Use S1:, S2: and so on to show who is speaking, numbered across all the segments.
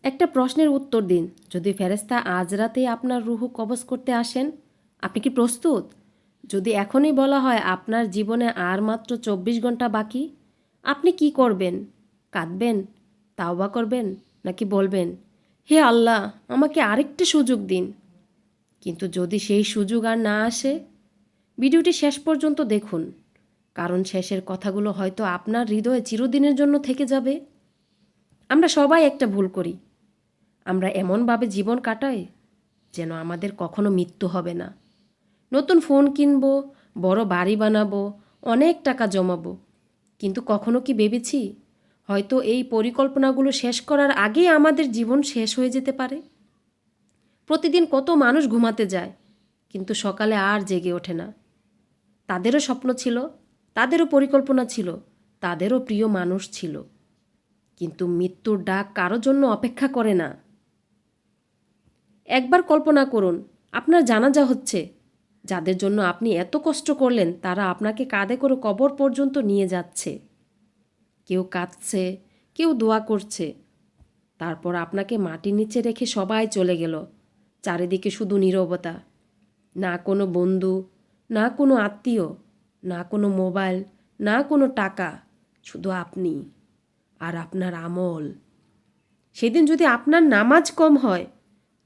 S1: একটা প্রশ্নের উত্তর দিন। যদি ফেরেশতা আজ রাতেই আপনার রুহু কবজ করতে আসেন, আপনি কি প্রস্তুত? যদি এখনই বলা হয় আপনার জীবনে আর মাত্র ২৪ ঘন্টা বাকি, আপনি কি করবেন? কাঁদবেন? তাওবা করবেন? নাকি বলবেন, হে আল্লাহ, আমাকে আরেকটা সুযোগ দিন? কিন্তু যদি সেই সুযোগ আর না আসে, ভিডিওটি শেষ পর্যন্ত দেখুন, কারণ শেষের কথাগুলো হয়তো আপনার হৃদয়ে চিরদিনের জন্য থেকে যাবে। আমরা সবাই একটা ভুল করি। আমরা এমনভাবে জীবন কাটাই যেন আমাদের কখনো মৃত্যু হবে না। নতুন ফোন কিনবো, বড় বাড়ি বানাবো, অনেক টাকা জমাবো, কিন্তু কখনো কি ভেবেছি হয়তো এই পরিকল্পনাগুলো শেষ করার আগেই আমাদের জীবন শেষ হয়ে যেতে পারে? প্রতিদিন কত মানুষ ঘুমাতে যায়, কিন্তু সকালে আর জেগে ওঠে না। তাদেরও স্বপ্ন ছিল, তাদেরও পরিকল্পনা ছিল, তাদেরও প্রিয় মানুষ ছিল, কিন্তু মৃত্যুর ডাক কারো জন্য অপেক্ষা করে না। একবার কল্পনা করুন, আপনার জানাজা হচ্ছে। যাদের জন্য আপনি এত কষ্ট করলেন তারা আপনাকে কাঁধে করে কবর পর্যন্ত নিয়ে যাচ্ছে। কেউ কাঁদছে, কেউ দোয়া করছে। তারপর আপনাকে মাটির নিচে রেখে সবাই চলে গেল। চারিদিকে শুধু নীরবতা। না কোনো বন্ধু, না কোনো আত্মীয়, না কোনো মোবাইল, না কোনো টাকা, শুধু আপনি আর আপনার আমল। সেদিন যদি আপনার নামাজ কম হয়,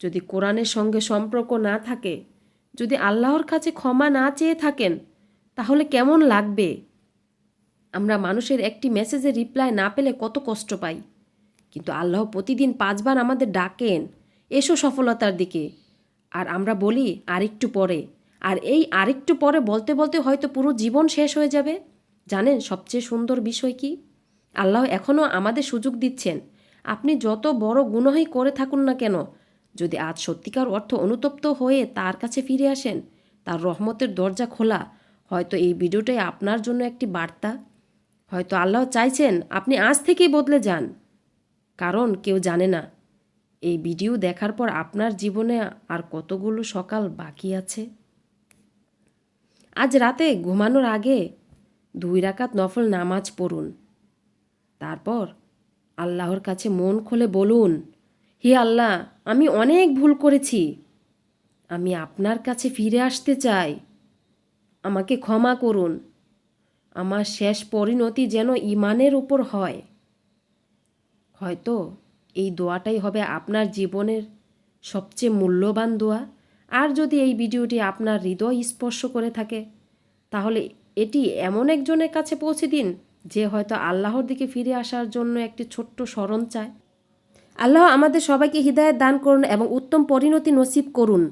S1: যদি কোরআনের সঙ্গে সম্পর্ক না থাকে, যদি আল্লাহর কাছে ক্ষমা না চেয়ে থাকেন, তাহলে কেমন লাগবে? আমরা মানুষের একটি মেসেজের রিপ্লাই না পেলে কত কষ্ট পাই, কিন্তু আল্লাহ প্রতিদিন ৫ বার আমাদের ডাকেন, এসো সফলতার দিকে। আর আমরা বলি আরেকটু পরে, আর এই আরেকটু পরে বলতে বলতে হয়তো পুরো জীবন শেষ হয়ে যাবে। জানেন সবচেয়ে সুন্দর বিষয় কি? আল্লাহ এখনও আমাদের সুযোগ দিচ্ছেন। আপনি যত বড় গুনাহই করে থাকুন না কেন, যদি আজ সত্যিকার অর্থ অনুতপ্ত হয়ে তার কাছে ফিরে আসেন, তার রহমতের দরজা খোলা। হয়তো এই ভিডিওটাই আপনার জন্য একটি বার্তা। হয়তো আল্লাহ চাইছেন আপনি আজ থেকেই বদলে যান। কারণ কেউ জানে না এই ভিডিও দেখার পর আপনার জীবনে আর কতগুলো সকাল বাকি আছে। আজ রাতে ঘুমানোর আগে ২ রাকাত নফল নামাজ পড়ুন। তারপর আল্লাহর কাছে মন খুলে বলুন, হে আল্লাহ, আমি অনেক ভুল করেছি। আমি আপনার কাছে ফিরে আসতে চাই। আমাকে ক্ষমা করুন। আমার শেষ পরিণতি যেন ঈমানের উপর হয়। হয়তো এই দোয়াটাই হবে আপনার জীবনের সবচেয়ে মূল্যবান দোয়া। আর যদি এই ভিডিওটি আপনার হৃদয় স্পর্শ করে থাকে, তাহলে এটি এমন একজনের কাছে পৌঁছে দিন যে হয়তো আল্লাহর দিকে ফিরে আসার জন্য একটি ছোট্ট স্মরণ চায়। আল্লাহ আমাদের সবাইকে হিদায়াত দান করুন এবং উত্তম পরিণতি নসিব করুন।